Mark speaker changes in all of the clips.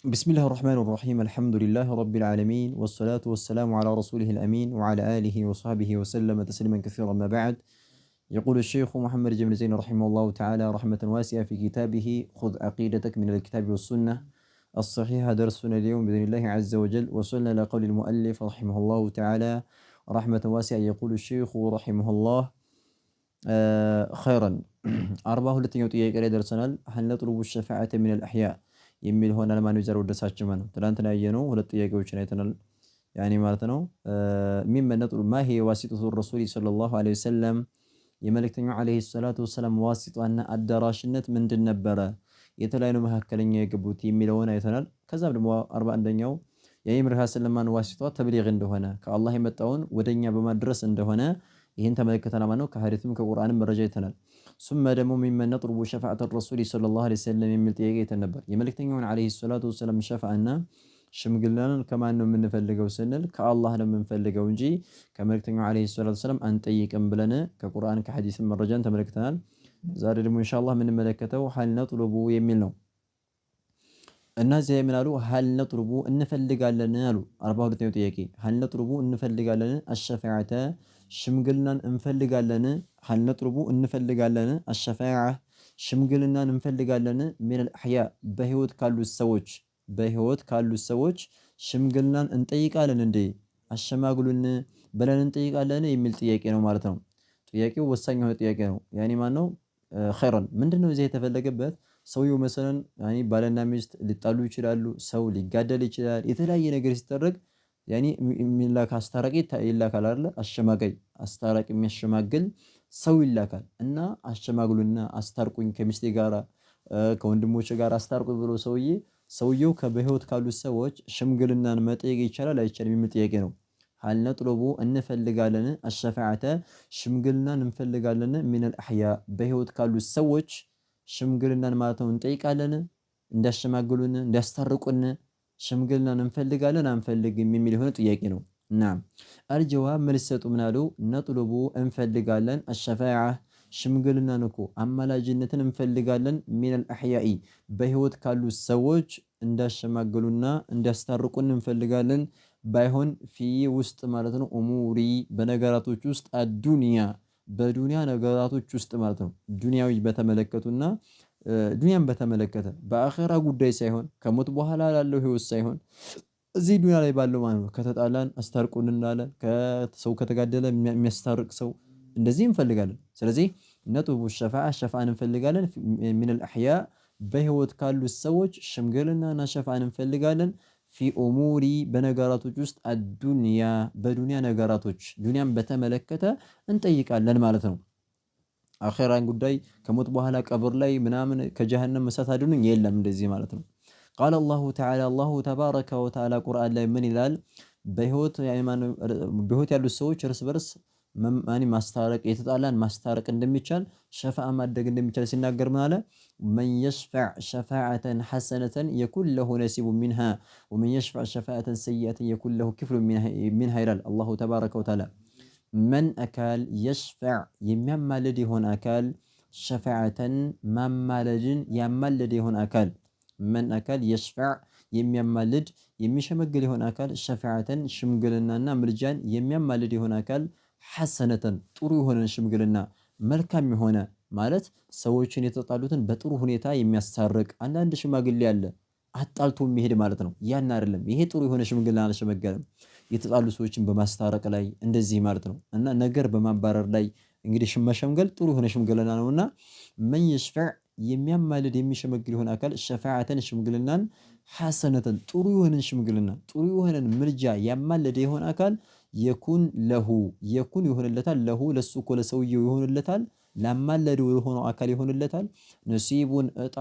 Speaker 1: بسم الله الرحمن الرحيم الحمد لله رب العالمين والصلاة والسلام على رسوله الأمين وعلى آله وصحبه وسلم تسليما كثيرا ما بعد. يقول الشيخ محمد جبل زين رحمه الله تعالى رحمة واسعة في كتابه خذ عقيدتك من الكتاب والسنة الصحيحة. درسنا اليوم بإذن الله عز وجل وصلنا إلى قول المؤلف رحمه الله تعالى رحمة واسعة. يقول الشيخ رحمه الله خيرا 42ኛው ጥያቄ ላይ ደርሰናል። هل نطلب الشفاعة من الأحياء የሚል ሆናል። ማን ይዘሩ ደሳችሁ ማለት ነው። ትላንትና ያየነው ሁለት ጥያቄዎችን አይተናል። ያኔ ማለት ነው የሚመነጡ ማሂ ዋሲጡ ረሱል ሰለላሁ ዐለይሂ ወሰለም የመልእክተኛው ዐለይሂ ሰላቱ ወሰለም ዋሲጧና አዳራሽነት ምንድን ነበረ? የተለያዩ መካከለኛ የገቡት የሚለውን አይተናል። ከዛም ደግሞ 41ኛው የኢምራህ ሰለማን ዋሲጧ ተብሊግ እንደሆነ ከአላህ የመጣውን ወደኛ በማድረስ እንደሆነ ይህን ተመለከተና ማለት ነው። ከሐዲስም ከቁርአንም መረጃ አይተናል። ሱመ ደግሞ ሚመን ነጥሩቡ ሸፋዓተ ረሱል ሰለላሁ ዐለይሂ ወሰለም የሚል ጥያቄ አይተን ነበር። የመልእክተኛውን ዐለይሂ ሰላቱ ወሰለም ሸፋዓና ሽምግልናን ከማን ነው የምንፈልገው ስንል ከአላህ ነው የምንፈልገው እንጂ ከመልእክተኛው ዐለይሂ ሰላቱ ወሰለም አንጠይቅም ብለን ከቁርአን ከሐዲስም መረጃን ተመልክተናል። ዛሬ ደግሞ ኢንሻአላህ የምንመለከተው ሀል ነጥሩቡ የሚል ነው። እና እዚያ ምን አሉ? ሀል ነጥሩቡ እንፈልጋለን አሉ። 42ኛው ጥያቄ ሀል ነጥሩቡ እንፈልጋለን አሸፋዓተ ሽምግልናን እንፈልጋለን። ሀል ነጥሩቡ እንፈልጋለን አሸፋዓ ሽምግልናን እንፈልጋለን። ሚነል አሕያ በህይወት ካሉት ሰዎች ሽምግልናን እንጠይቃለን እንዴ አሸማግሉን ብለን እንጠይቃለን የሚል ጥያቄ ነው ማለት ነው። ጥያቄው ወሳኝ የሆነ ጥያቄ ነው። ያኔ ማን ነው ኸይረን ምንድነው እዚህ የተፈለገበት? ሰውየው መሰለን ያኔ ባልና ሚስት ሊጣሉ ይችላሉ። ሰው ሊጋደል ይችላል። የተለያየ ነገር ሲደረግ ያኔ የሚላክ አስታራቂ ይላካል አይደል? አሸማጋይ አስታራቂ የሚያሸማግል ሰው ይላካል እና አሸማግሉና አስታርቁኝ ከሚስቴ ጋራ ከወንድሞቼ ጋር አስታርቁኝ ብሎ ሰውየው በህይወት ካሉት ሰዎች ሽምግልናን መጠየቅ ይቻላል አይቻልም የሚል ጥያቄ ነው። ሀል ነጥሉቡ እንፈልጋለን አሸፋዓተ ሽምግልናን እንፈልጋለን። ሚነል አሕያ በህይወት ካሉት ሰዎች ሽምግልናን ማለት ነው እንጠይቃለን። እንዲያሸማግሉን እንዲያስታርቁን ሽምግልናን እንፈልጋለን አንፈልግም የሚል የሆነ ጥያቄ ነው። እና አልጀዋብ መልስ ሰጡ ምን አሉ? ነጥሉቡ እንፈልጋለን አሸፋዓ ሽምግልናን እኮ አማላጅነትን እንፈልጋለን። ሚነል አሕያኢ በህይወት ካሉት ሰዎች እንዲያሸማግሉና እንዲያስታርቁን እንፈልጋለን። ባይሆን ፊ ውስጥ ማለት ነው ኡሙሪ በነገራቶች ውስጥ አዱንያ በዱንያ ነገራቶች ውስጥ ማለት ነው ዱንያዊ በተመለከቱና ዱንያን በተመለከተ በአኺራ ጉዳይ ሳይሆን ከሞት በኋላ ላለው ህይወት ሳይሆን እዚህ ዱንያ ላይ ባለው ማለት ነው። ከተጣላን አስታርቁን እንላለን። ከሰው ከተጋደለ የሚያስታርቅ ሰው እንደዚህ እንፈልጋለን። ስለዚህ ነጥቡ ሸፋዓን እንፈልጋለን። ሚነል አሕያ በህይወት ካሉት ሰዎች ሽምግልናና ሸፋዓን እንፈልጋለን። ፊ ኡሙሪ በነገራቶች ውስጥ አዱንያ በዱንያ ነገራቶች ዱንያን በተመለከተ እንጠይቃለን ማለት ነው። አኺራን ጉዳይ ከሞት በኋላ ቀብር ላይ ምናምን ከጀሃነም እሳት አድኑኝ የለም እንደዚህ ማለት ነው። ቃለ አላሁ ተዓላ አላሁ ተባረከ ወተዓላ ቁርአን ላይ ምን ይላል? በህይወት ያሉት ሰዎች እርስ በርስ ማስታረቅ የተጣላን ማስታረቅ እንደሚቻል ሸፋዓ ማድረግ እንደሚቻል ሲናገር ምን አለ? መን የሽፈዕ ሸፋዓተን ሐሰነተን የኩን ለሁ ነሲቡ ሚንሃ ወመን የሽፈዕ ሸፋዓተን ሰይአተን የኩን ለሁ ክፍሉ ሚንሃ ይላል አላሁ ተባረከ ወተዓላ። መን አካል የሽፈዕ የሚያማልድ የሆነ አካል ሸፋዓተን ማማለድን ያማለደ የሆነ አካል መን አካል የሽፈዕ የሚያማልድ የሚሸመግል የሆነ አካል ሸፋዓተን ሽምግልናና ምልጃን የሚያማልድ የሆነ አካል ሐሰነተን ጥሩ የሆነ ሽምግልና መልካም የሆነ ማለት ሰዎችን የተጣሉትን በጥሩ ሁኔታ የሚያስታርቅ አንዳንድ ሽማግሌ አለ አጣልቶ የሚሄድ ማለት ነው። ያን አይደለም። ይሄ ጥሩ የሆነ ሽምግልና አልሸመገለም። የተጣሉ ሰዎችን በማስታረቅ ላይ እንደዚህ ማለት ነው እና ነገር በማባረር ላይ እንግዲህ መሸምገል ጥሩ የሆነ ሽምግልና ነውና መን የሽፈዕ የሚያማልድ የሚሸመግል የሆነ አካል ሸፋዓተን ሽምግልናን ሐሰነተን ጥሩ የሆነን ሽምግልና ጥሩ የሆነን ምልጃ ያማለደ የሆነ አካል የኩን ለሁ የኩን ይሆንለታል ለሁ ለሱ እኮ ለሰውየው ይሆንለታል ላማለደው የሆነው አካል ይሆንለታል ነሲቡን እጣ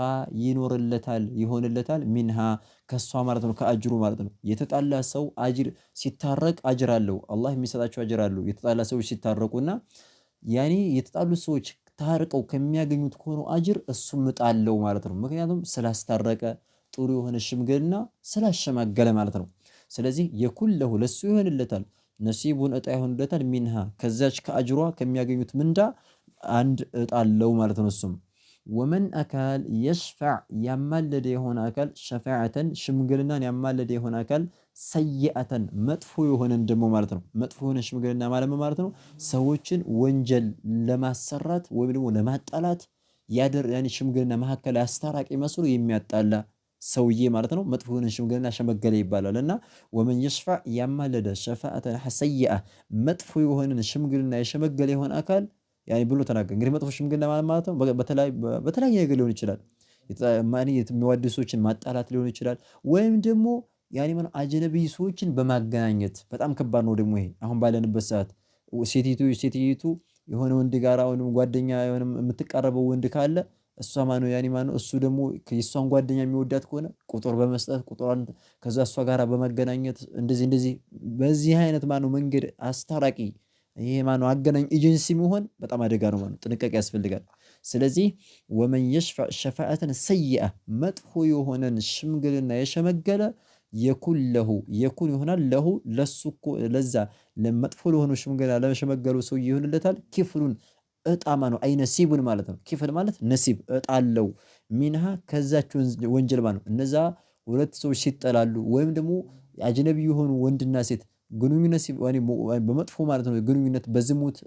Speaker 1: ይሆንለታል ሚንሃ ከሷ ማለት ነው ከአጅሩ ማለት ነው። የተጣላ ሰው አጅር ሲታረቅ አጅር አለው። አላህ የሚሰጣቸው አጅር አለው። የተጣላ ሰዎች ሲታረቁና ያኔ የተጣሉ ሰዎች ታርቀው ከሚያገኙት ከሆነ አጅር እሱም እጣ አለው ማለት ነው። ምክንያቱም ስላስታረቀ ጥሩ የሆነ ሽምግልና ስላሸማገለ ማለት ነው። ስለዚህ የኩን ለሁ ለሱ ይሆንለታል ነሲቡን እጣ ይሆንለታል ሚንሃ ከዛች ከአጅሯ ከሚያገኙት ምንዳ አንድ እጣ አለው ማለት ነው። እሱም ወመን አካል የሽፈዕ ያማለደ የሆነ አካል ሸፋዓተን ሽምግልናን ያማለደ የሆነ አካል ሰይአተን መጥፎ የሆነን ደግሞ ማለት ነው። መጥፎ የሆነ ሽምግልና ማለት ነው ሰዎችን ወንጀል ለማሰራት ወይም ደግሞ ለማጣላት ያኒ ሽምግልና መካከል አስታራቂ መስሎ የሚያጣላ ሰውዬ ማለት ነው። መጥፎ የሆነ ሽምግልና ሸመገለ ይባላል። እና ወመን የሽፈዕ ያማለደ ሸፋዓተን ሰይአ መጥፎ የሆነን ሽምግልና የሸመገለ የሆነ አካል ያኔ ብሎ ተናገረ። እንግዲህ መጥፎ ሽምግልና ማለት ነው በተለያየ ነገር ሊሆን ይችላል። የሚዋደዱ ሰዎችን ማጣላት ሊሆን ይችላል። ወይም ደግሞ ያኔ አጅነቢይ ሰዎችን በማገናኘት በጣም ከባድ ነው ደግሞ ይሄ አሁን ባለንበት ሰዓት ሴቲቱ የሆነ ወንድ ጋር ወይም ጓደኛ የሆነ የምትቀርበው ወንድ ካለ እሷ ማነው ያኔ ማነው እሱ ደግሞ የሷን ጓደኛ የሚወዳት ከሆነ ቁጥር በመስጠት ቁጥሯን ከዛ እሷ ጋር በመገናኘት እንደዚህ በዚህ አይነት ማነው መንገድ አስታራቂ ይሄ ማነው አገናኝ ኤጀንሲ መሆን በጣም አደጋ ነው ማለት ጥንቃቄ ያስፈልጋል። ስለዚህ ወመን የሽፈዕ ሸፋዓተን ሰይአ መጥፎ የሆነን ሽምግልና የሸመገለ የኩን ይሆናል ለሁ ለሱ እኮ ለዛ ለመጥፎ ለሆነ ሽምግልና ለሸመገሉ ሰው ይሆንለታል ክፍሉን እጣ ነው አይ ነሲቡን ማለት ነው። ክፍል ማለት ነሲብ እጣ አለው ሚንሃ ከዛች ወንጀል ማለት ነው። እነዛ ሁለት ሰዎች ሲጠላሉ ወይም ደግሞ አጅነቢ የሆኑ ወንድና ሴት ግንኙነት በመጥፎ ማለት ነው ግንኙነት በዝሙት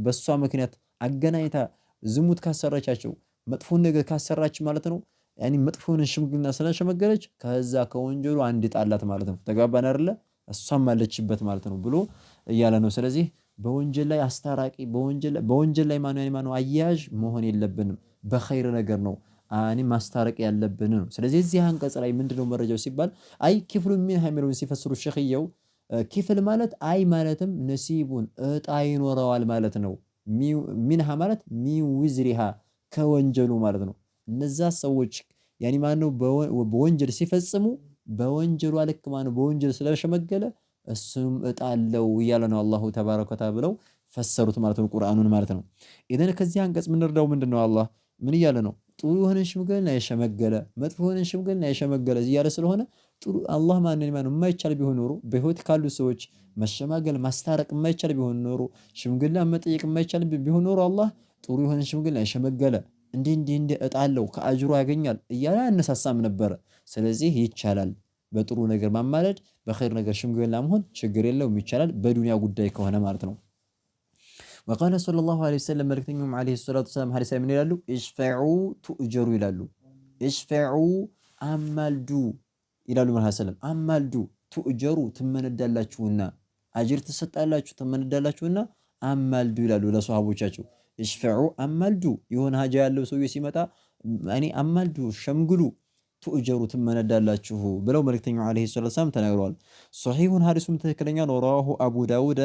Speaker 1: በሷ ምክንያት አገናኝታ ዝሙት ካሰራቻቸው መጥፎን ነገር ካሰራች ማለት ነው ያኒ መጥፎን ሽምግልና ስለሸመገለች ከዛ ከወንጀሉ አንድ ጣላት ማለት ነው። ተግባባን አይደለ? እሷም አለችበት ማለት ነው ብሎ እያለ ነው። ስለዚህ በወንጀል ላይ አስታራቂ በወንጀል ላይ ማነው አያያዥ መሆን የለብንም። በኸይር ነገር ነው ማስታረቅ ያለብን ነው። ስለዚህ እዚህ አንቀጽ ላይ ምንድነው መረጃው ሲባል አይ ክፍሉ ምን ሀይመሩን ሲፈስሩ ሸኽየው ክፍል ማለት አይ ማለትም ነሲቡን እጣ ይኖረዋል ማለት ነው። ሚንሃ ማለት ሚውዝሪሃ ከወንጀሉ ማለት ነው። እነዛ ሰዎች ያኒ ማነው በወንጀል ሲፈጽሙ በወንጀሉ ልክ ማነው በወንጀል ስለሸመገለ እሱም እጣ አለው እያለ ነው አላሁ ተባረከ ወተዓላ ብለው ፈሰሩት ማለት ነው ቁርአኑን ማለት ነው። ኢዘን ከዚህ አንቀጽ ምንረዳው ምንድነው አላህ ምን እያለ ነው? ጥሩ የሆነ ሽምግልና የሸመገለ መጥፎ የሆነ ሽምግልና የሸመገለ እያለ ስለሆነ ጥሩ አላህ ማንን የማይቻል ቢሆን ኖሮ በህይወት ካሉ ሰዎች መሸማገል ማስታረቅ የማይቻል ቢሆን ኖሮ ሽምግልና መጠየቅ የማይቻል ቢሆን ኖሮ አላህ ጥሩ የሆነ ሽምግልና የሸመገለ እንደ እጣ አለው ከአጅሩ ያገኛል እያለ አነሳሳም ነበረ። ስለዚህ ይቻላል በጥሩ ነገር ማማለድ በኸይር ነገር ሽምግልና መሆን ችግር የለውም ይቻላል በዱንያ ጉዳይ ከሆነ ማለት ነው። ወቃለ ሰለላሁ ዐለይሂ ወሰለም መልእክተኛውም ዐለይሂ ሰላቱ ወሰላም ሐዲስ ላይ ምን ይላሉ? ኢሽፈዑ ቱእጀሩ ይላሉ። ኢሽፈዑ አማልዱ ይላሉ ማለት ሰለም አማልዱ ቱእጀሩ ትመነዳላችሁና አጅር ትሰጣላችሁ ትመነዳላችሁና አማልዱ ይላሉ ለሷሃቦቻቸው። ኢሽፈዑ አማልዱ የሆነ ሀጃ ያለው ሰውዬ ሲመጣ እኔ አማልዱ ሸምግሉ ቱእጀሩ ትመነዳላችሁ ብለው መልእክተኛው ዐለይሂ ሰላቱ ወሰላም ተናግረዋል። ሶሒሁን ሐዲሱም ትክክለኛ ነው። ረዋሁ አቡ ዳውድ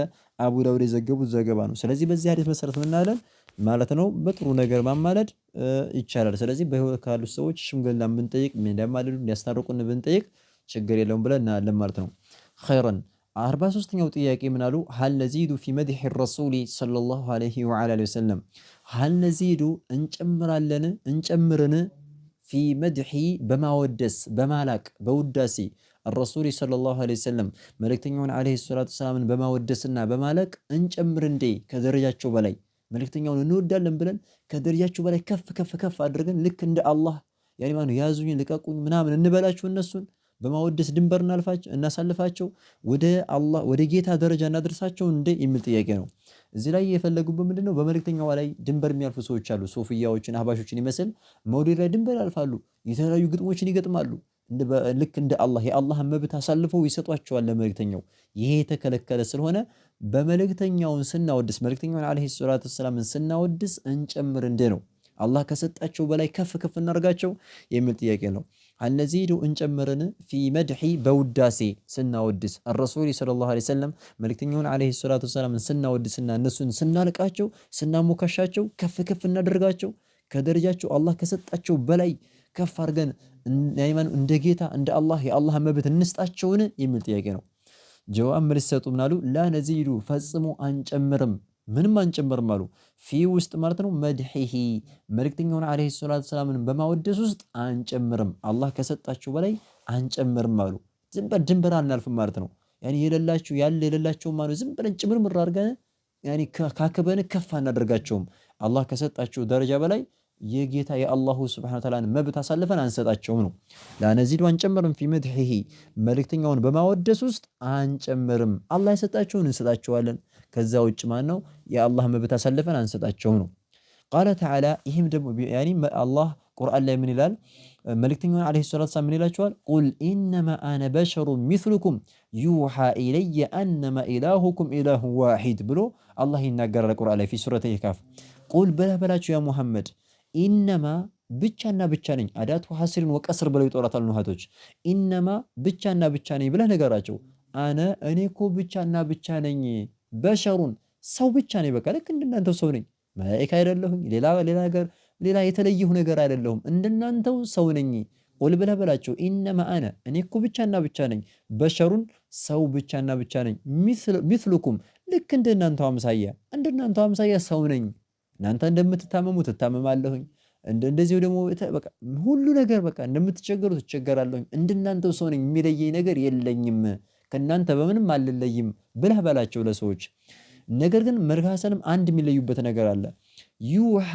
Speaker 1: የዘገቡት ዘገባ ነው። ስለዚህ በዚህ ሐዲስ መሰረት ምን አለን ማለት ነው በጥሩ ነገር ማማለድ ይቻላል። ስለዚህ በህይወት ካሉ ሰዎች ሽምግልና ብንጠይቅ እንደማለዱ እንዲያስታርቁን ብንጠይቅ ችግር የለውም ብለን እናያለን ማለት ነው። ኸይረን 43ኛው ጥያቄ ምን አሉ? ሀል ነዚዱ ፊ መድሒ ረሱሊ ሰለላሁ ዐለይሂ ወዐላ ወሰለም ሀል ነዚዱ እንጨምርን ፊ መድሒ በማወደስ በማላቅ በውዳሴ الرسول صلى الله عليه وسلم መልእክተኛውን ዐለይሂ ሰላቱ ወሰላምን በማወደስና በማላቅ እንጨምር እንዴ ከደረጃቸው በላይ መልእክተኛውን እንወዳለን ብለን ከደረጃቸው በላይ ከፍ አድርገን ልክ እንደ አላህ ያኒ ማነው ያዙኝ ልቀቁኝ ምናምን እንበላችሁ እነሱን በማወደስ ድንበር እናሳልፋቸው ወደ አላህ ወደ ጌታ ደረጃ እናድርሳቸው እንዴ የሚል ጥያቄ ነው። እዚህ ላይ የፈለጉበት ምንድነው በመልእክተኛው ላይ ድንበር የሚያልፉ ሰዎች አሉ። ሶፊያዎችን አህባሾችን ይመስል መውሊድ ላይ ድንበር ያልፋሉ። የተለያዩ ግጥሞችን ይገጥማሉ። ልክ እንደ አላህ የአላህን መብት አሳልፈው ይሰጧቸዋል ለመልእክተኛው። ይሄ የተከለከለ ስለሆነ በመልእክተኛውን ስናወድስ መልእክተኛውን ዐለይሂ ሰላቱ ወሰላምን ስናወድስ እንጨምር እንደ ነው አላህ ከሰጣቸው በላይ ከፍ እናርጋቸው የሚል ጥያቄ ነው። አልነዚዱ እንጨምርን ፊ መድሒ በውዳሴ ስናወድስ الرسول صلى الله عليه وسلم መልእክተኛውን ዐለይሂ ሰላቱ ወሰላምን ስናወድስና እነሱን ስናልቃቸው ስናሞካሻቸው ከፍ እናደርጋቸው ከደረጃቸው አላህ ከሰጣቸው በላይ ከፍ አድርገን እንደ ጌታ እንደ አላህ የአላህ መብት እንስጣቸውን የሚል ጥያቄ ነው። ጀዋብ መልስ ሰጡ ምናሉ ላ ነዚዱ ፈጽሞ አንጨምርም ምንም አንጨምርም አሉ። ፊ ውስጥ ማለት ነው መድሒሂ መልእክተኛውን ዐለይሂ ሰላቱ ወሰላምን በማወደስ ውስጥ አንጨምርም አላህ ከሰጣቸው በላይ አንጨምርም አሉ። ዝም ብለን ድንበር አናልፍም ማለት ነው። ያኒ የሌላቸው ማለት ዝም ብለን ጭምርምር አድርገን ያኒ ካከበን ከፍ አናደርጋቸውም። አላህ ከሰጣቸው ደረጃ በላይ የጌታ የአላሁ ስብሐነ ወተዓላን መብት አሳልፈን አንሰጣቸውም ነው። ላነዚዱ አንጨምርም ፊ መድሒሂ መልእክተኛውን በማወደስ ውስጥ አንጨምርም። አላህ የሰጣቸውን እንሰጣቸዋለን። ከዛ ውጭ ማን ነው የአላህ መብት አሳልፈን አንሰጣቸውም ነው። ቃለ ተዓላ ይህም ደግሞ ያኒ አላህ ቁርአን ላይ ምን ይላል? መልእክተኛውን ዓለይሂ ሰላቱ ወሰላም ምን ይላቸዋል? ቁል ኢነማ አነ በሸሩን ሚስሉኩም ዩሓ ኢለየ አነማ ኢላሁኩም ኢላሁን ዋሒድ ብሎ አላህ ይናገራል ቁርአን ላይ ፊ ሱረቲል ካፍ። ቁል በላቸው ያ ሙሐመድ ኢነማ ብቻና ብቻ ነኝ። አዳቱ ሐስሪን ወቀስር ብለው ይጦራታል ኑሃቶች። ኢነማ ብቻና ብቻ ነኝ ብለህ ነገራቸው። እኔ እኮ ብቻና ብቻ ነኝ። በሸሩን ሰው ብቻ ነኝ። በቃ ልክ እንደናንተው ሰው ነኝ። መላኢካ አይደለሁኝ። ሌላ የተለየሁ ነገር አይደለሁም። እንደናንተው ሰው ነኝ። ቁል ብለህ በላቸው ኢነማ እኔ እኮ ብቻና ብቻ ነኝ። በሸሩን ሰው ብቻና ብቻ ነኝ። ሚስሉኩም ልክ እንደናንተው አምሳያ ሰው ነኝ። እናንተ እንደምትታመሙ ትታመማለሁኝ። እንደዚሁ ደግሞ በቃ ሁሉ ነገር በቃ እንደምትቸገሩ ትቸገራለሁኝ። እንደናንተው ሰው ነኝ። የሚለየኝ ነገር የለኝም። ከናንተ በምንም አልለይም ብለህ በላቸው ለሰዎች። ነገር ግን መልካሰንም አንድ የሚለዩበት ነገር አለ። ዩሃ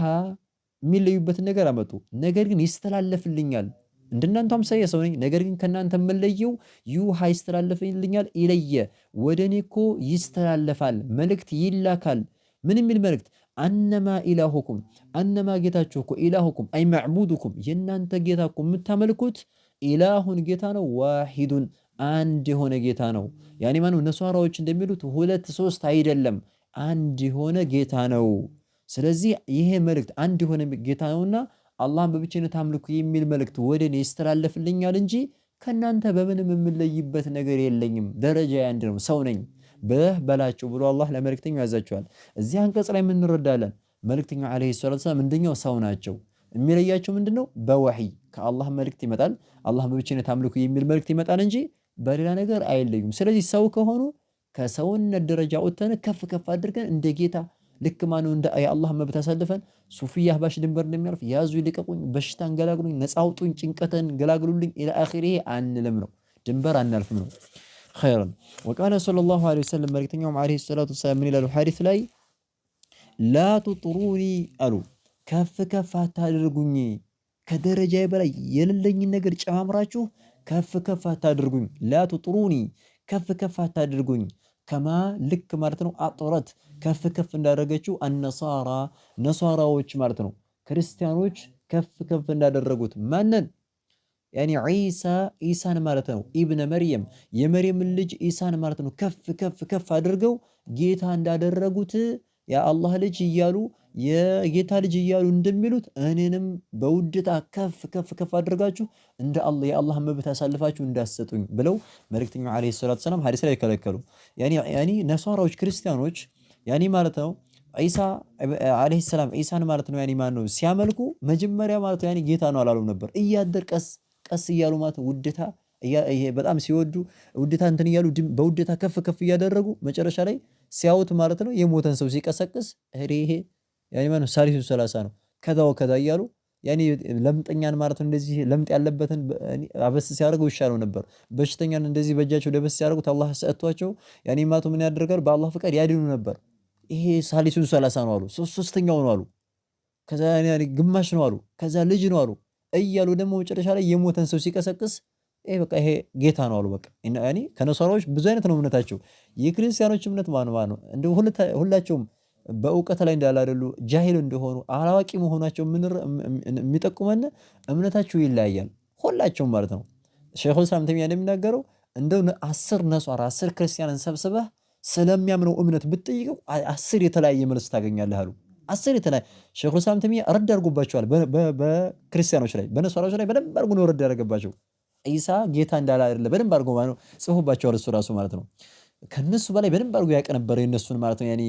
Speaker 1: የሚለዩበት ነገር አመጡ። ነገር ግን ይስተላለፍልኛል። እንደናንተ አምሳያ ሰው ነኝ። ነገር ግን ከናንተ የምለየው ዩሃ ይስተላለፍልኛል። ኢለየ ወደ እኔ እኮ ይስተላለፋል፣ መልእክት ይላካል። ምን የሚል መልእክት? አነማ ኢላሁኩም አነማ ጌታችሁ እኮ ኢላሁኩም አይ መዕቡዱኩም የእናንተ ጌታ እኮ የምታመልኩት ኢላሁን ጌታ ነው። ዋሂዱን አንድ የሆነ ጌታ ነው። ያኔ ማነው ነሷራዎች እንደሚሉት ሁለት ሶስት አይደለም፣ አንድ የሆነ ጌታ ነው። ስለዚህ ይሄ መልእክት አንድ የሆነ ጌታ ነውና አላህን በብቸኝነት አምልኩ የሚል መልእክት ወደ እኔ ይስተላለፍልኛል እንጂ ከናንተ በምንም የምለይበት ነገር የለኝም። ደረጃ አንድ ነው፣ ሰው ነኝ በላቸው ብሎ አላህ ለመልእክተኛው ያዛቸዋል። እዚህ አንቀጽ ላይ ምን እንረዳለን? መልእክተኛው ዓለይሂ ሰላቱ ወሰላም እንደኛው ሰው ናቸው። የሚለያቸው ምንድነው? በወህይ ከአላህ መልእክት ይመጣል። አላህን በብቸኝነት አምልኩ የሚል መልእክት ይመጣል እንጂ በሌላ ነገር አይለዩም። ስለዚህ ሰው ከሆኑ ከሰውነት ደረጃ ወጥተን ከፍ ከፍ አድርገን እንደ ጌታ ልክ ማነው እንደ የአላህ መብት አሳልፈን ሱፊያ ባሽ ድንበር እንደሚያልፍ ያዙ ይልቀቁኝ፣ በሽታን ገላግሉኝ፣ ነፃ አውጡኝ፣ ጭንቀትን ገላግሉልኝ ኢላ አኺሪሂ አንልም ነው። ድንበር አናልፍም ነው። ኸይረን ወቃለ ሰለላሁ ዐለይሂ ወሰለም መልእክተኛውም ዐለይሂ ሰላቱ ወሰላም ምን ይላሉ? ሐዲስ ላይ ላ ቱጥሩኒ አሉ ከፍ ከፍ አታድርጉኝ፣ ከደረጃዬ በላይ የሌለኝን ነገር ጨማምራችሁ ከፍ ከፍ አታድርጉኝ። ላ ቱጥሩኒ ከፍ ከፍ አታድርጉኝ። ከማ ልክ ማለት ነው አጥረት ከፍ ከፍ እንዳደረገችው ነሷራዎች ማለት ነው ክርስቲያኖች ከፍ ከፍ እንዳደረጉት ማንን? ያኒ ኢሳን ማለት ነው ኢብነ መርየም የመርየምን ልጅ ኢሳን ማለት ነው ከፍ ከፍ ከፍ አድርገው ጌታ እንዳደረጉት የአላህ ልጅ እያሉ የጌታ ልጅ እያሉ እንደሚሉት እኔንም በውድታ ከፍ ከፍ ከፍ አድርጋችሁ እንደ አላህ የአላህ መብት አሳልፋችሁ እንዳሰጡኝ ብለው መልእክተኛው ዓለይሂ ሰላቱ ወሰላም ሐዲስ ላይ ከለከሉ። ያኒ ነሷራዎች ክርስቲያኖች ያኒ ማለት ነው ኢሳ ዓለይሂ ሰላም ኢሳን ማለት ነው ያኒ ማን ነው ሲያመልኩ መጀመሪያ ማለት ያኒ ጌታ ነው አላሉም ነበር። እያደር ቀስ እያሉ ማለት ውድታ ይሄ በጣም ሲወዱ ውድታ እንትን እያሉ በውድታ ከፍ ከፍ እያደረጉ መጨረሻ ላይ ሲያዩት ማለት ነው የሞተን ሰው ሲቀሰቅስ ይሄ ያኒ ማነው ሳሊሱ ሰላሳ ነው ከዛ ወከዛ እያሉ ያኒ ለምጠኛን ማለት ነው እንደዚህ ለምጥ ያለበትን አበስ ሲያደርገው ይሻለው ነበር። በሽተኛን እንደዚህ በእጃቸው ደበስ ሲያደርጉት አላህ ሰጥቷቸው ያኒ ማቱ ምን ያደርጋል? በአላህ ፍቃድ ያድኑ ነበር። ይሄ ሳሊሱ ሰላሳ ነው አሉ፣ ሶስተኛው ነው አሉ፣ ከዛ ያኒ ግማሽ ነው አሉ፣ ከዛ ልጅ ነው አሉ እያሉ ደግሞ መጨረሻ ላይ የሞተን ሰው ሲቀሰቅስ በቃ ይሄ ጌታ ነው አሉ። በቃ ያኒ ከነሷራዎች ብዙ አይነት ነው እምነታቸው። የክርስቲያኖች እምነት ማን ነው እንደው ሁላቸውም በእውቀት ላይ እንዳላደሉ ጃሂል እንደሆኑ አላዋቂ መሆናቸው የሚጠቁመን እምነታቸው ይለያያል ሁላቸውም ማለት ነው። ሸይኹል ኢስላም ተይሚያ እንደሚናገረው እንደው 10 ክርስቲያንን ሰብስበህ ስለሚያምነው እምነት ብትጠይቀው 10 የተለያየ መልስ ታገኛለህ አሉ። 10 የተለያየ ሸይኹል ኢስላም ተይሚያ ረድ አድርጎባቸዋል። በክርስቲያኖች ላይ በነሷራዎች ላይ በደንብ አድርጎ ነው ረድ ያደረገባቸው። ኢሳ ጌታ እንዳለ አይደለ በደንብ አድርጎ ማለት ነው ጽፎባቸዋል እሱ ራሱ ማለት ነው። ከነሱ በላይ በደንብ አድርጎ ያቀ ነበር የነሱን ማለት ነው ያኒ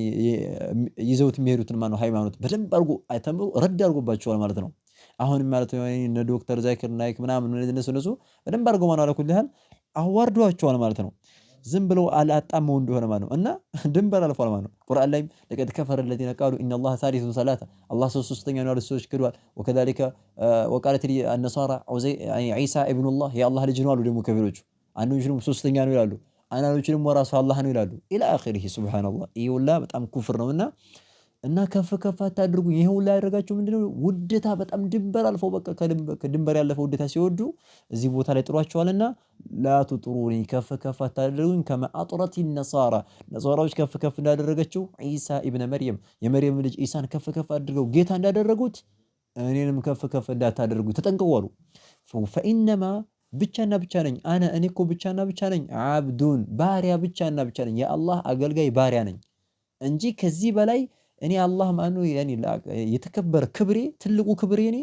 Speaker 1: ይዘውት የሚሄዱትን ማለት ነው ሃይማኖት በደንብ አድርጎ አይተምሩ ረድ አድርጎባቸዋል ማለት ነው። አሁን ማለት ነው ያኒ እነ ዶክተር ዛኪር ናይክ ምናምን እነሱ በደንብ አድርጎ ማለት ነው አለኩልህል አዋርዷቸዋል ማለት ነው። ዝም ብለው አላጣመው እንደሆነ ማለት ነው እና ድንበር አልፏል ማለት ነው። ቁርአን ላይ ለቀድ ከፈረ الذين قالوا ان الله ثالث ثلاثه አላህ ሶስተኛ ነው ያሉ ሰዎች ክዷል። وكذلك وقالت النصارى عيسى ابن الله የአላህ ልጅ ነው አሉ። ደግሞ ከፊሎቹ አንዶቹ ደግሞ ሶስተኛ ነው ይላሉ፣ አንዶቹ ደግሞ ራሱ አላህ ነው ይላሉ ኢላ አኺሪሂ ሱብሃንአላህ። ይሄ ሁላ በጣም ኩፍር ነውና እና ከፍ ከፍ አታድርጉኝ። ይሄ ሁሉ ያደረጋቸው ምንድነው? ውደታ በጣም ድንበር አልፈው በቃ ከድንበር ያለፈው ውደታ ሲወዱ እዚህ ቦታ ላይ ጥሯቸዋልና ላቱ ጥሩኒ ከፍ ከፍ አታድርጉኝ። ከመ አጥረት ነሳራ ነሳራዎች ከፍ ከፍ እንዳደረገችው ዒሳ ኢብነ መርየም የመርየም ልጅ ዒሳን ከፍ ከፍ አድርገው ጌታ እንዳደረጉት እኔንም ከፍ ከፍ እንዳታደርጉ ተጠንቀቁ አሉ። ፈኢነማ ብቻና ብቻ ነኝ እኔ እኮ ብቻና ብቻ ነኝ አብዱን ባሪያ ብቻና ብቻ ነኝ የአላህ አገልጋይ ባሪያ ነኝ እንጂ ከዚህ በላይ እኔ አላህ ማኑ ያኒ የተከበረ ክብሬ ትልቁ ክብሬ እኔ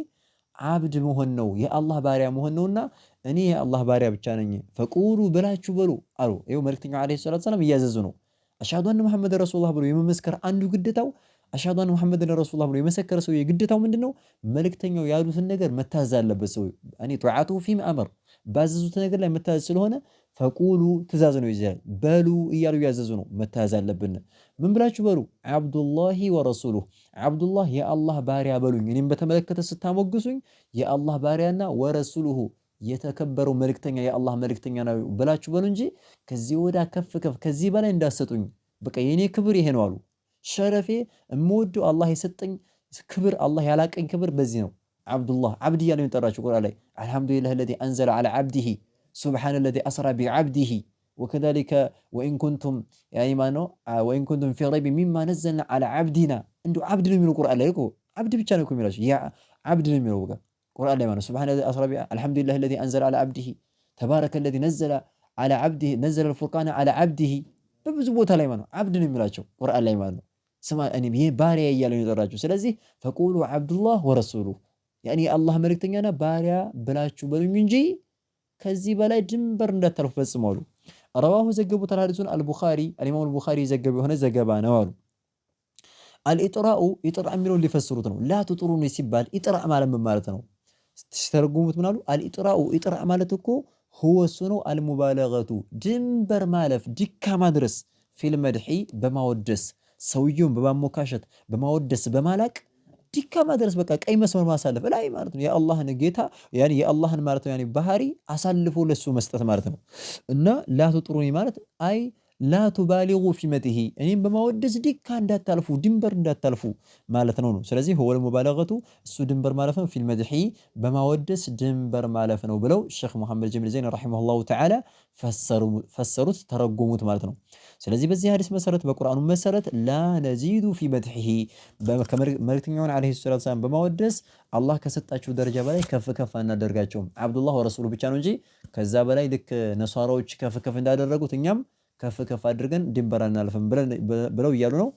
Speaker 1: አብድ መሆን ነው የአላህ ባሪያ መሆን ነውና እኔ የአላህ ባሪያ ብቻ ነኝ። ፈቁሉ ብላችሁ በሉ አሉ። ይኸው መልእክተኛው ዓለይሂ ሰላቱ ወሰላም እያዘዙ ነው። አሽሀዱ አነ ሙሐመድ ረሱሉላህ ብሎ የመመስከር አንዱ ግዴታው አሽሀዱ አነ ሙሐመድ ረሱሉላህ ብሎ የመሰከረ ሰው ግዴታው ምንድነው? መልእክተኛው ያሉትን ነገር መታዘዝ አለበት። ሰው እኔ ጧዓቱ ፊማ አመር ባዘዙት ነገር ላይ መታዘዝ ስለሆነ ፈቁሉ ትእዛዝ ነው ይዘል በሉ እያሉ ያዘዙ ነው መታዘዝ አለብን። ምን ብላችሁ በሉ? አብዱላሂ ወረሱሉሁ አብዱላህ የአላህ ባሪያ በሉኝ። እኔም በተመለከተ ስታሞግሱኝ የአላህ ባሪያና ወረሱሉሁ የተከበረው መልእክተኛ የአላህ መልእክተኛ ነው ብላችሁ በሉ እንጂ ከዚህ ወዳ ከፍ ከፍ ከዚህ በላይ እንዳሰጡኝ። በቃ የኔ ክብር ይሄ ነው አሉ። ሸረፌ እምወደው አላህ የሰጠኝ ክብር አላህ ያላቀኝ ክብር በዚህ ነው። አብዱላህ አብድ እያሉ የጠራችሁ ቁርአን ላይ አልሐምዱሊላህ አለዚ አንዘለ ዐላ ዐብዲሂ ሱብሓነ አለዚ አስራ ቢዐብዲሂ ወከዛሊከ ወኢን ኩንቱም ወኢን ኩንቱም ፊ ረይብ ሚማ ነዘልና ዐላ ዐብዲና። እንዲሁ ዐብድ ነው የሚለው ቁርአን ላይ እኮ ዐብድ ብቻ ነው እኮ የሚላችሁ ዐብድ ነው የሚለው በቃ ቁርአን ላይ ማለት ነው። ሱብሓነ አለዚ አስራ አልሐምዱሊላህ አለዚ አንዘለ ዐላ ዐብዲሂ ተባረከ አለዚ ነዘለ ዐላ ዐብዲሂ ነዘለ አልፉርቃነ ዐላ ዐብዲሂ በብዙ ቦታ ላይ ማለት ነው ዐብድ ነው የሚላቸው ቁርአን ላይ ማለት ነው። ስማ እኔ ይሄ ባሪያ እያለ ነው የጠራችሁ። ስለዚህ ፈቁሉ አብዱላህ ወረሱሉሁ ያኒ የአላህ መልእክተኛና ባሪያ ብላችሁ በሉኝ እንጂ ከዚህ በላይ ድንበር እንዳታልፉ ፈጽሙ አሉ። ረዋሁ ዘገቡት ሐዲሱን አልቡኻሪ አልኢማሙ አልቡኻሪ ዘገበው የሆነ ዘገባ ነው አሉ። አልኢጥራኡ ኢጥራ የሚለውን ሊፈስሩት ነው። ላ ትጥሩኒ ሲባል ኢጥራ ማለት ምን ማለት ነው ሲተረጉሙት ምን አሉ? አልኢጥራኡ ኢጥራ ማለት እኮ ሁወ እሱ ነው አልሙባለገቱ ድንበር ማለፍ ድካ ማድረስ ፊል መድሒ በማወደስ ሰውየውን በማሞካሸት በማወደስ በማላቅ ዲካ ማድረስ በቃ ቀይ መስመር ማሳለፍ ላይ ማለት ነው። የአላህን ጌታ ያኒ የአላህን ማለት ነው ያኒ ባህሪ አሳልፎ ለሱ መስጠት ማለት ነው። እና ላ ትጥሩኒ ማለት አይ ላ ቱባሊጉ ፊ መድሂ እኔም በማወደስ ዲካ እንዳታልፉ ድንበር እንዳታልፉ ማለት ነው። ስለዚህ ሁወል ሙባለገቱ እሱ ድንበር ማለፍ ነው። ፊል መድሂ በማወደስ ድንበር ማለፍ ነው ብለው ሼኽ መሐመድ ጀሚል ዘይን ረሂመሁላሁ ተዓላ ፈሰሩት ተረጎሙት ማለት ነው። ስለዚህ በዚህ ሐዲስ መሰረት በቁርአኑ መሰረት ላ ነዚዱ ፊ መድሂ መልእክተኛውን ዓለይሂ ሰላቱ ወሰላም በማወደስ አላህ ከሰጣቸው ደረጃ በላይ ከፍ ከፍ አናደርጋቸውም። አብዱላህ ወረሱሉ ብቻ ነው እንጂ ከዛ በላይ ልክ ነሷራዎች ከፍ ከፍ እንዳደረጉት እኛም ከፍ ከፍ አድርገን ድንበር አናልፍም ብለው እያሉ ነው።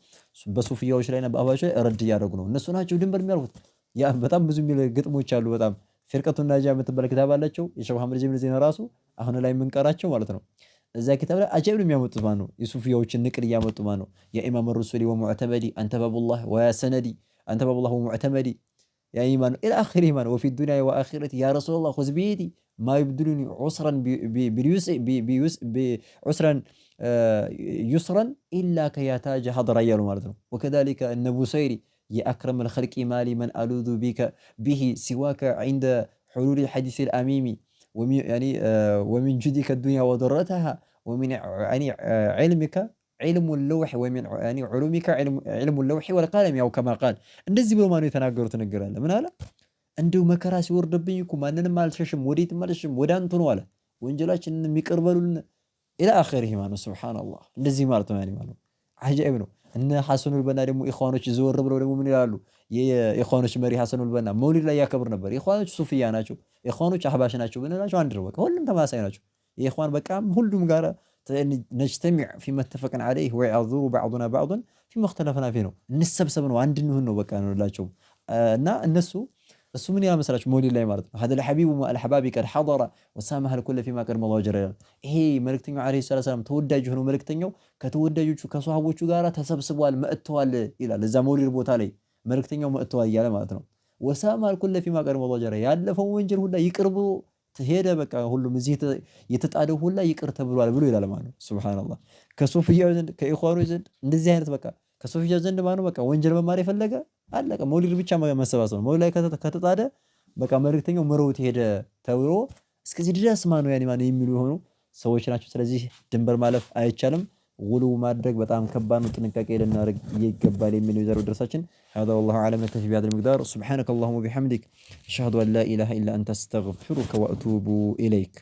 Speaker 1: በሱፊያዎች ላይና በአባሾች ላይ ረድ እያደረጉ ነው። እነሱ ናቸው ድንበር የሚያልፉት። ያ በጣም ብዙ የሚል ግጥሞች አሉ። በጣም ፊርቀቱ ናጃ የምትባል ክታብ አላቸው የሼኽ መሐመድ ጀሚል ዘይን ራሱ አሁን ላይ የምንቀራቸው ማለት ነው። እዛ ክታብ ላይ አጀብ የሚያመጡት ማን ነው? የሱፊያዎችን ንቅል እያመጡ ማን ነው? የኢማም ሩሱሊ ወሙዕተመዲ አንተ ባቡላህ ወሰነዲ አንተ ባቡላህ ወሙዕተመዲ ያ ኢማን ኢላ አኺሪ ኢማን ወፊ ዱንያ ወአኺረቲ ያ ረሱላህ ኹዝ ቢየዲ ማ ይብድሉኒ ዑስራን ዑስራን ዩስራን ኢላ ከያታጀ ሀድራ እያሉ ማለት ነው። ወከዛሊከ እነ ቡሰይሪ የአክረም ልኸልቂ ማሊ መን አሉዙ ቢሂ ሲዋከ ዒንደ ሑሉል ልሐዲስ ልአሚሚ ወሚን ጁዲከ ዱንያ ወደረተሃ ወሚን ዒልሚከ ዒልሙ ለውሒ ወሚን ዑሉሚከ ዒልሙ ለውሒ ወልቀለም ያው ከማ ቃል እንደዚህ ብሎ ማነው የተናገሩት ነገር አለ። ምን አለ? እንዲሁ መከራ ሲወርድብኝ እኮ ማንንም አልሸሽም ወዴትም አልሸሽም ወደ አንቱ ነው አለ። ወንጀላችንን የሚቅር በሉልን ኢላ አኺሪሂ ማለት ሱብሃንአላህ እንደዚህ ማለት ነው። ያኔ ማለት አጃኢብ ነው። እነ ሐሰኑል በና ደግሞ ኢኽዋኖች ዘወር ብለው ደግሞ ምን ይላሉ? የኢኽዋኖች መሪ ሐሰኑል በና መውሊድ ላይ ያከብር ነበር። ኢኽዋኖች ሱፊያ ናቸው፣ ኢኽዋኖች አህባሽ ናቸው ብንላቸው አንድ ነው። በቃ ሁሉም ተማሳይ ናቸው። የኢኽዋን በቃ ሁሉም ጋር ነጅተሚዕ ፊማ ተፈቅን ዐለይህ ወየዕዙሩ በዕዱና በዕዱን ፊማ እኽተለፍና ፊህ ነው። እንሰብሰብ ነው አንድ እንሁን ነው በቃ እንላቸው እና እነሱ እሱ ምን ያህል መሰላችሁ መውሊድ ላይ ማለት ነው ሀደል ሐቢቡ አልሐባቢ ቀድ ሐضረ ወሳመሀል ኩለ ፊማ ቀድ መضى ወጀረ ይላል። ይሄ መልእክተኛው ዓለይሂ ሰላቱ ወሰላም ተወዳጅ የሆነው መልእክተኛው ከተወዳጆቹ ከሷሃቦቹ ጋር ተሰብስቧል መጥተዋል ይላል። እዛ መውሊድ ቦታ ላይ መልእክተኛው መጥተዋል እያለ ማለት ነው። ወሳመሀል ኩለ ፊማ ቀድ መضى ወጀረ ያለፈው ወንጀል ሁላ ይቅር ብሎ ሄደ። በቃ ሁሉም እዚህ የተጣደው ሁላ ይቅር ተብሏል ብሎ ይላል ማለት ነው። ሱብሃንአላህ ከሱፊያው ዘንድ ከኢኽዋኖች ዘንድ እንደዚህ አይነት በቃ ከሱፊያው ዘንድ ማለት ነው በቃ ወንጀል መማር የፈለገ አለቀ መውሊድ ብቻ መሰባሰብ ነው። መውሊድ ላይ ከተጣደ በቃ መልእክተኛው መሮት ሄደ ተብሎ እስከዚህ ድረስ ማነው ያኔ ማነው የሚሉ የሆኑ ሰዎች ናቸው። ስለዚህ ድንበር ማለፍ አይቻልም። ጉሉ ማድረግ በጣም ከባድ ነው። ጥንቃቄ ልናደርግ ይገባል የሚለው የዛሬው ድረሳችን هذا والله أعلم نكتفي بهذا المقدار سبحانك اللهم وبحمدك أشهد أن لا إله إلا أنت أستغفرك وأتوب إليك